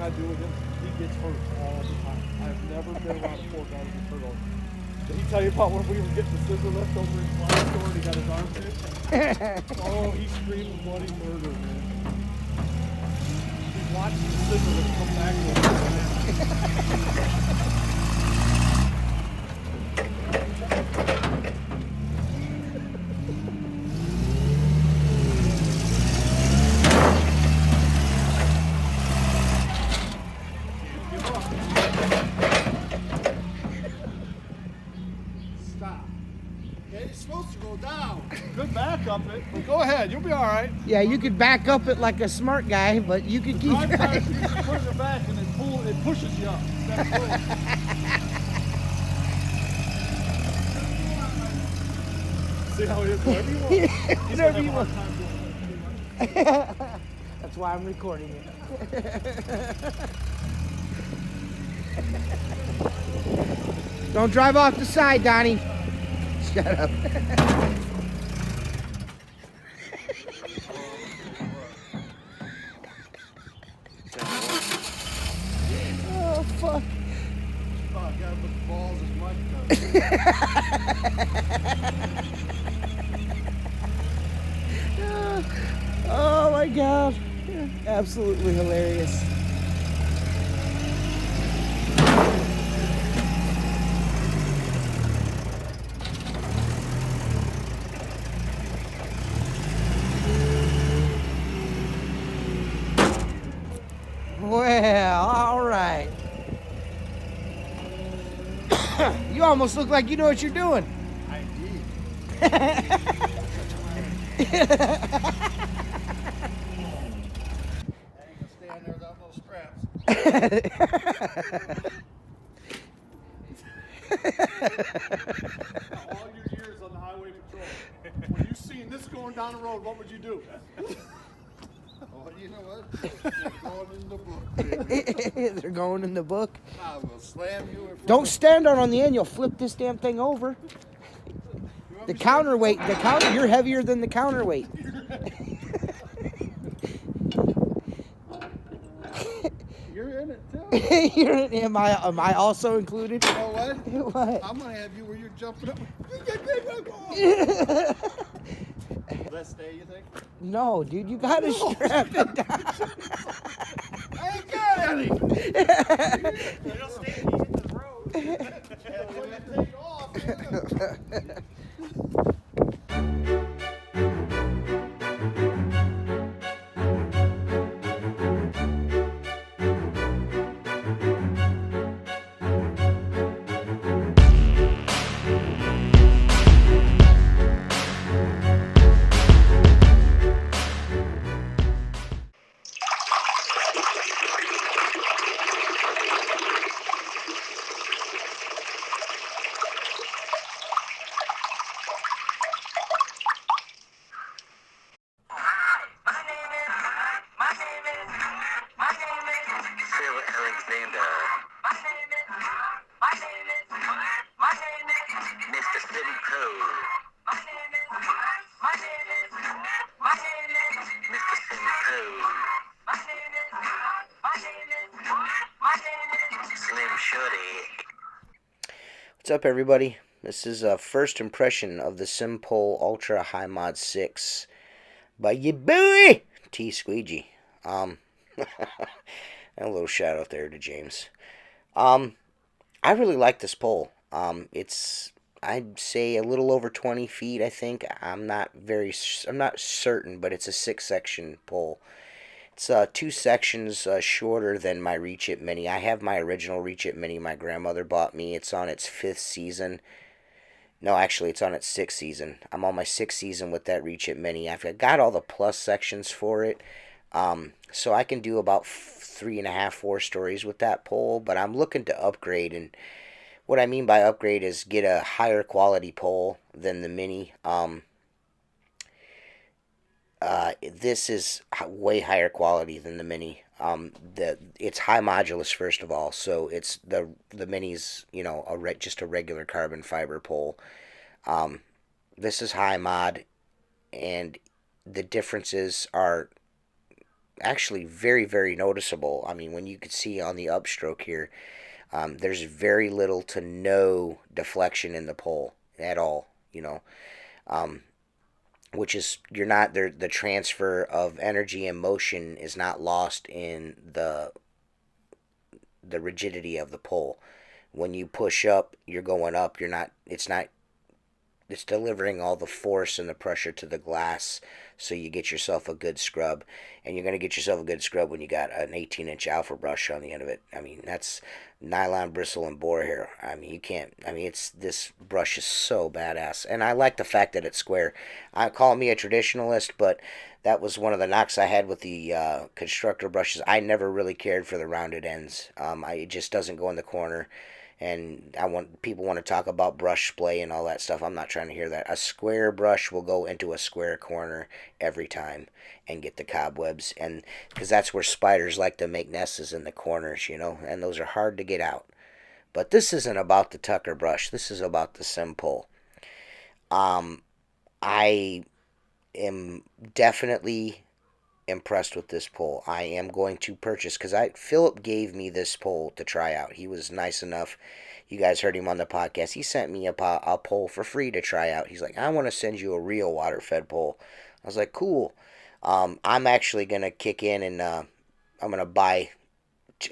thing I do with him, he gets hurt all the time. I've never been around a poor guy that gets hurt all the time. Did he tell you about when we were getting the scissor lift over in Flying Store and he got his arm picked? Oh, he's screaming bloody murder, man. He's watching the scissor lift come back to him. Good back up it, but go ahead, you'll be all right. Yeah, you could back up it like a smart guy, but you could keep driving. You can put it back and it pushes you up. See how it is? Whatever you want. Whatever you want. That's why I'm recording it. Don't drive off the side, Donnie. Shut up. Oh, fuck. Oh, I gotta put the balls as much Oh my God. Absolutely hilarious. Well, all right. You almost look like you know what you're doing. I did. Stand there without no straps. All your years on the highway patrol, when you seen this going down the road, what would you do? Oh, you know what? They're going in the book, baby. They're going in the book. I will slam you in front Don't of stand on the end. You'll flip this damn thing over. The counterweight. You're heavier than the counterweight. You're in it too. Am I also included? You know what? What? I'm gonna have you where you're jumping up. Will that stay, you think? No, dude, you gotta strap it down. I ain't got any. It'll stay if you hit the road. Take off. Yeah. Mr. Simpole. Mr. Simpole. Slim Shorty. What's up, everybody? This is a first impression of the Simpole Ultra HiMod6 by your boy T Squeegee. And a little shout out there to James. I really like this pole. It's, I'd say, a little over 20 feet, I think. I'm not certain, but it's a 6-section pole. It's 2 sections shorter than my Reach It Mini. I have my original Reach It Mini my grandmother bought me. It's on its 5th season. No, actually, it's on its 6th season. I'm on my 6th season with that Reach It Mini. I've got all the plus sections for it. So I can do about 3.5, 4 stories with that pole, but I'm looking to upgrade, and what I mean by upgrade is get a higher quality pole than the Mini. This is way higher quality than the Mini. It's high modulus, first of all, so it's the Mini's, you know, just a regular carbon fiber pole. This is high mod, and the differences are actually very, very noticeable. I mean, when you could see on the upstroke here, there's very little to no deflection in the pole at all, you know, which is, you're not there, the transfer of energy and motion is not lost in the rigidity of the pole. When you push up, you're going up. You're not. It's delivering all the force and the pressure to the glass, so you get yourself a good scrub. And you're going to get yourself a good scrub when you got an 18-inch alpha brush on the end of it. I mean, that's nylon bristle and boar hair. I mean, you can't. I mean, this brush is so badass, and I like the fact that it's square. I call me a traditionalist, but that was one of the knocks I had with the constructor brushes. I never really cared for the rounded ends. It just doesn't go in the corner. And people want to talk about brush splay and all that stuff. I'm not trying to hear that. A square brush will go into a square corner every time and get the cobwebs, and because that's where spiders like to make nests, in the corners, you know, and those are hard to get out. But this isn't about the Tucker brush. This is about the Simpole. I am definitely impressed with this pole. I am going to purchase, because Philip gave me this pole to try out. He was nice enough. You guys heard him on the podcast. He sent me a pole for free to try out. He's like, I want to send you a real water fed pole. I was like, cool. I'm actually going to kick in and I'm going to buy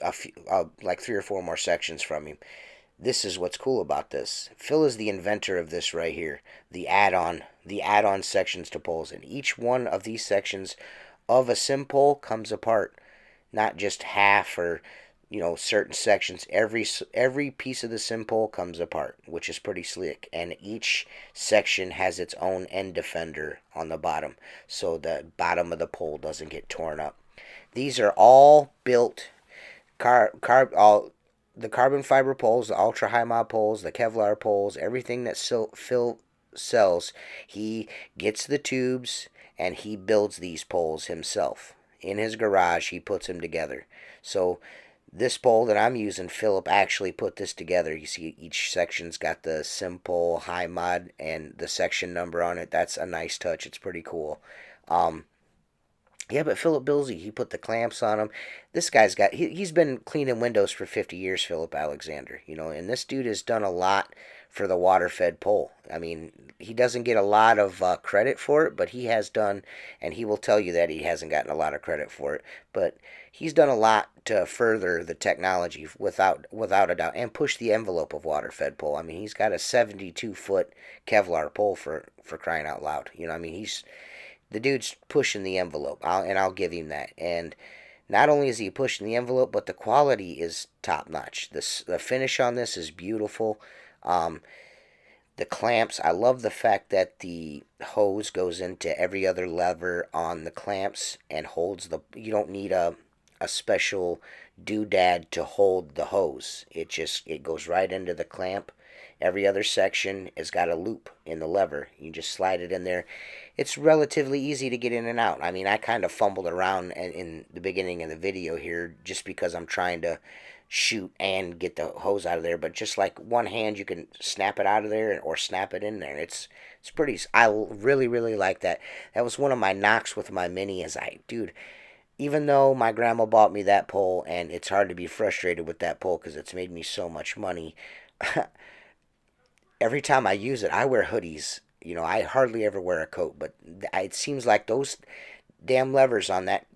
a few, like 3 or 4 more sections from him. This is what's cool about this. Phil is the inventor of this right here. The add-on sections to poles. And each one of these sections of a Simpole comes apart. Not just half or, you know, certain sections. Every piece of the Simpole comes apart, which is pretty slick. And each section has its own end defender on the bottom, so the bottom of the pole doesn't get torn up. These are all built the carbon fiber poles, the ultra high mod poles, the Kevlar poles, everything that Phil sells. He gets the tubes and he builds these poles himself. In his garage, he puts them together. So this pole that I'm using, Philip actually put this together. You see each section's got the Simpole HiMod and the section number on it. That's a nice touch. It's pretty cool. Yeah, but Philip Billsy, he put the clamps on them. This guy's got, he's been cleaning windows for 50 years, Philip Alexander, you know, and this dude has done a lot for the water-fed pole. I mean, he doesn't get a lot of credit for it, but he has done, and he will tell you that he hasn't gotten a lot of credit for it, but he's done a lot to further the technology without a doubt, and push the envelope of water-fed pole. I mean, he's got a 72-foot Kevlar pole for crying out loud. You know, I mean, the dude's pushing the envelope, and I'll give him that. And not only is he pushing the envelope, but the quality is top-notch. The finish on this is beautiful. The clamps, I love the fact that the hose goes into every other lever on the clamps and holds you don't need a special doodad to hold the hose. It goes right into the clamp. Every other section has got a loop in the lever. You just slide it in there. It's relatively easy to get in and out. I mean, I kind of fumbled around in the beginning of the video here just because I'm trying to shoot and get the hose out of there. But just like one hand, you can snap it out of there or snap it in there. It's pretty. I really, really like that. That was one of my knocks with my Mini. Dude, even though my grandma bought me that pole, and it's hard to be frustrated with that pole because it's made me so much money. Every time I use it, I wear hoodies. You know, I hardly ever wear a coat, but it seems like those damn levers on that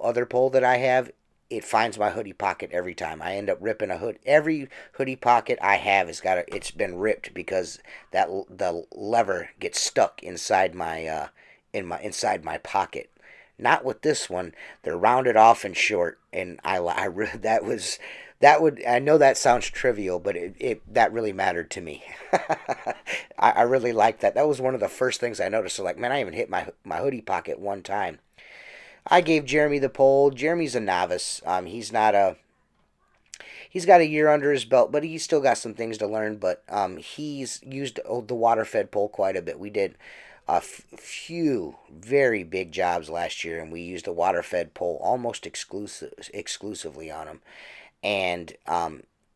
other pole that I have, it finds my hoodie pocket every time. I end up ripping a hood. Every hoodie pocket I have it's been ripped because the lever gets stuck inside my inside my pocket. Not with this one. They're rounded off and short, and I know that sounds trivial, but that really mattered to me. I really liked that. That was one of the first things I noticed. So like, man, I even hit my hoodie pocket one time. I gave Jeremy the pole. Jeremy's a novice. He's got a year under his belt, but he's still got some things to learn. But he's used the water-fed pole quite a bit. We did a few very big jobs last year, and we used a water-fed pole almost exclusively on him. And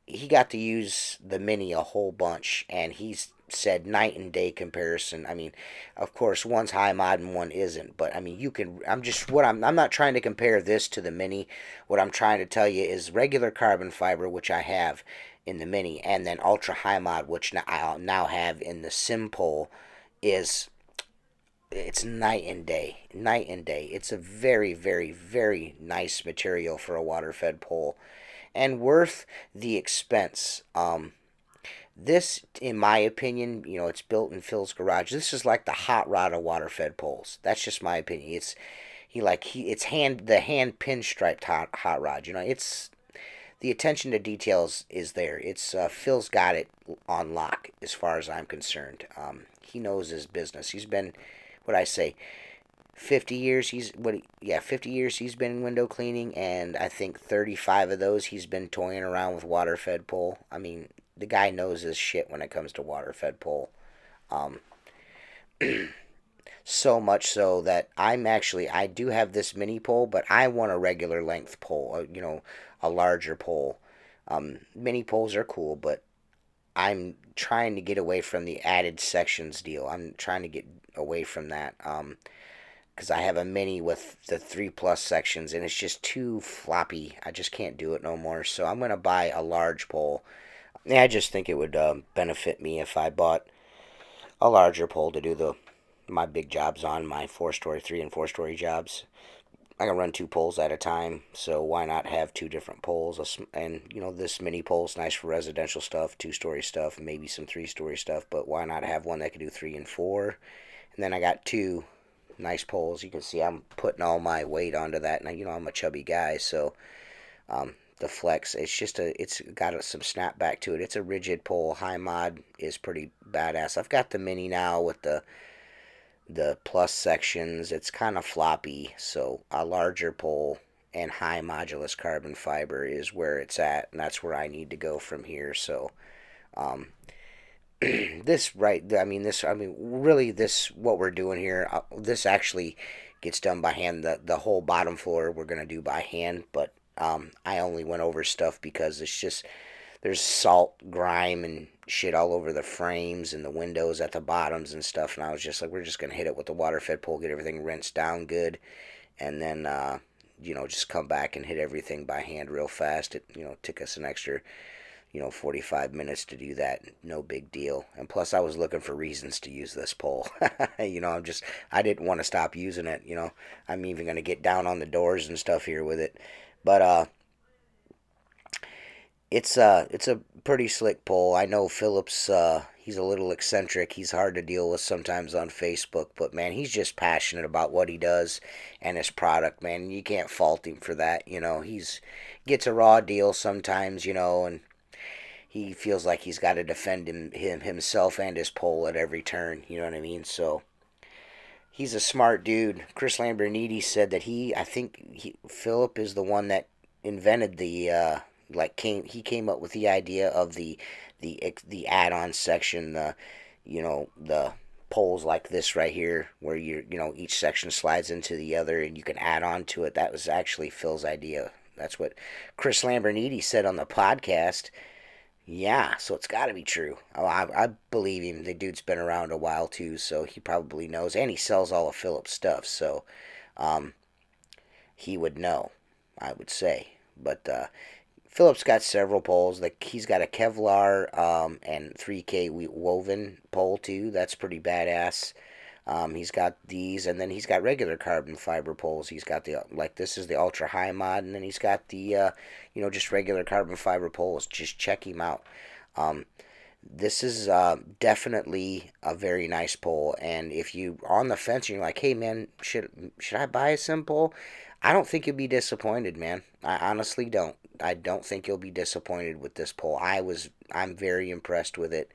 he got to use the Mini a whole bunch, and he's said night and day comparison. I mean, of course, one's HiMod and one isn't, but I mean, you can. I'm not trying to compare this to the Mini. What I'm trying to tell you is regular carbon fiber, which I have in the Mini, and then ultra HiMod, which I now have in the Simpole, is it's night and day, night and day. It's a very, very, very nice material for a water-fed pole, and worth the expense. This, in my opinion, it's built in Phil's garage. This is like the hot rod of water-fed poles. That's just my opinion. It's the hand pinstriped hot rod. It's the attention to details is there. It's Phil's got it on lock as far as I'm concerned. He knows his business. He's been, what I say, 50 years. 50 years he's been window cleaning, and I think 35 of those he's been toying around with water-fed pole. I mean, the guy knows his shit when it comes to water-fed pole. So much so that I do have this mini pole, but I want a regular length pole, a larger pole. Mini poles are cool, but I'm trying to get away from the added sections deal. I'm trying to get away from that because I have a mini with the 3+ sections, and it's just too floppy. I just can't do it no more. So I'm going to buy a large pole. Yeah, I just think it would benefit me if I bought a larger pole to do my big jobs on, my 4-story, 3 and 4-story jobs. I can run 2 poles at a time, so why not have 2 different poles? And, this mini pole's nice for residential stuff, 2-story stuff, maybe some 3-story stuff, but why not have one that can do 3 and 4? And then I got 2 nice poles. You can see I'm putting all my weight onto that, and, I'm a chubby guy, so the Flex, it's got some snapback to it. It's a rigid pole. HiMod is pretty badass. I've got the mini now with the plus sections. It's kind of floppy, so a larger pole and high modulus carbon fiber is where it's at, and that's where I need to go from here. So really, what we're doing here, this actually gets done by hand. The whole bottom floor we're going to do by hand, but I only went over stuff because there's salt, grime, and shit all over the frames and the windows at the bottoms and stuff, and I was just like, we're just going to hit it with the water-fed pole, get everything rinsed down good, and then, just come back and hit everything by hand real fast. It, took us an extra, 45 minutes to do that. No big deal. And plus, I was looking for reasons to use this pole. I didn't want to stop using it, I'm even going to get down on the doors and stuff here with it. But it's a pretty slick pole. I know Phillips, he's a little eccentric. He's hard to deal with sometimes on Facebook, but man, he's just passionate about what he does and his product, man. You can't fault him for that. He's gets a raw deal sometimes, and he feels like he's got to defend himself and his pole at every turn. You know what I mean? So he's a smart dude. Chris Lamborghini said that Philip is the one that invented the he came up with the idea of the add-on section, the poles like this right here, where each section slides into the other and you can add on to it. That was actually Phil's idea. That's what Chris Lamborghini said on the podcast. Yeah, so it's got to be true. Oh, I believe him. The dude's been around a while too, so he probably knows, and he sells all of Philip's stuff, so he would know, I would say. But Philip's got several poles. He's got a Kevlar and 3K woven pole too. That's pretty badass. He's got these, and then he's got regular carbon fiber poles. He's got this is the ultra high mod, and then he's got the just regular carbon fiber poles. Just check him out. This is definitely a very nice pole, and if you're on the fence and you're like, hey man, should I buy a Simpole? I don't think you'll be disappointed, man. I honestly don't. I don't think you'll be disappointed with this pole. I'm very impressed with it.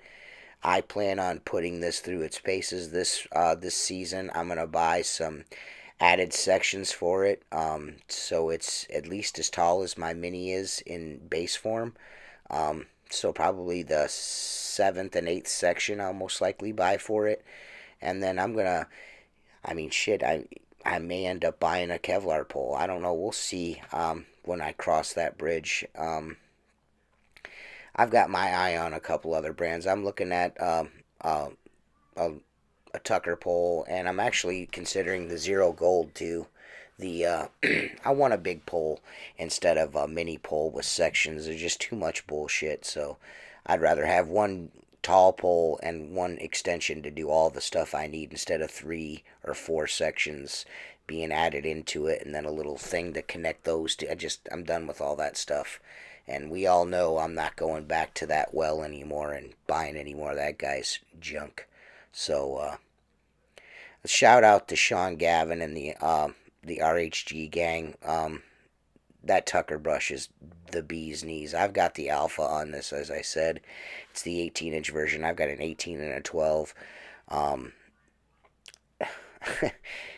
I plan on putting this through its paces this season. I'm gonna buy some added sections for it, so it's at least as tall as my mini is in base form. So probably the 7th and 8th section I'll most likely buy for it, and then I may end up buying a Kevlar pole. I don't know. We'll see when I cross that bridge. I've got my eye on a couple other brands. I'm looking at a, a Tucker pole, and I'm actually considering the zero gold too. The I want a big pole instead of a mini pole with sections. There's just too much bullshit. So I'd rather have one tall pole and one extension to do all the stuff I need instead of 3 or 4 sections being added into it and then a little thing to connect those to. I'm done with all that stuff. And we all know I'm not going back to that well anymore and buying any more of that guy's junk. So shout out to Sean Gavin and the RHG gang. That Tucker brush is the bee's knees. I've got the alpha on this, as I said. It's the 18-inch version. I've got an 18 and a 12.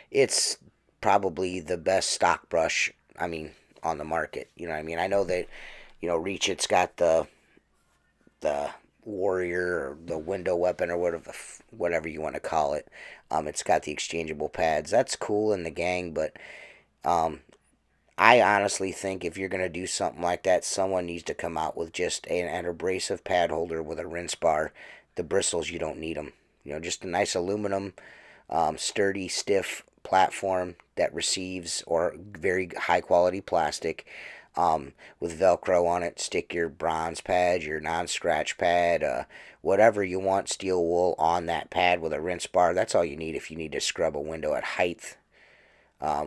It's probably the best stock brush, on the market. You know what I mean? I know that, Reach It's got the warrior or the window weapon or whatever you want to call it. It's got the exchangeable pads. That's cool in the gang, but I honestly think if you're going to do something like that, someone needs to come out with just an abrasive pad holder with a rinse bar. The bristles, you don't need them. Just a nice aluminum, sturdy, stiff platform that receives, or very high quality plastic with Velcro on it. Stick your bronze pad, your non-scratch pad, whatever you want, steel wool on that pad with a rinse bar. That's all you need if you need to scrub a window at height.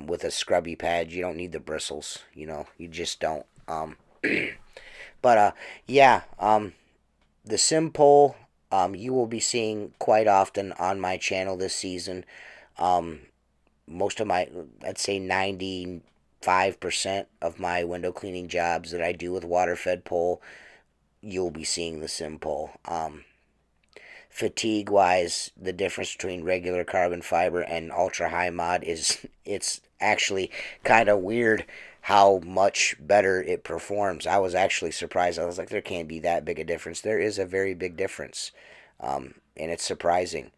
With a scrubby pad, you don't need the bristles. You just don't. But yeah, the Simpole, you will be seeing quite often on my channel this season. Most of I'd say 95% of my window cleaning jobs that I do with water-fed pole, you'll be seeing the Simpole. Fatigue wise, the difference between regular carbon fiber and ultra high mod it's actually kind of weird how much better it performs. I was actually surprised. I was like, there can't be that big a difference. There is a very big difference, and it's surprising.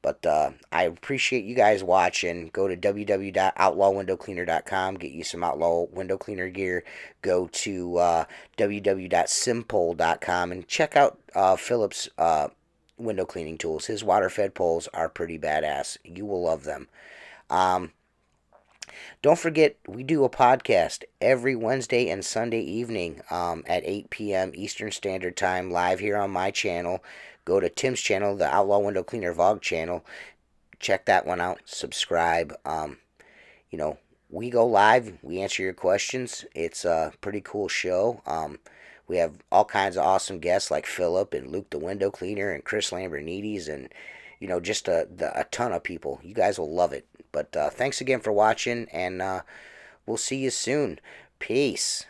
But I appreciate you guys watching. Go to www.outlawwindowcleaner.com. Get you some Outlaw window cleaner gear. Go to www.simpole.com and check out Philip's window cleaning tools. His water-fed poles are pretty badass. You will love them. Don't forget, we do a podcast every Wednesday and Sunday evening at 8 p.m. Eastern Standard Time, live here on my channel. Go to Tim's channel, the Outlaw Window Cleaner Vlog channel. Check that one out. Subscribe. We go live. We answer your questions. It's a pretty cool show. We have all kinds of awesome guests like Philip and Luke the Window Cleaner and Chris Lambrinides and, just a ton of people. You guys will love it. But thanks again for watching, and we'll see you soon. Peace.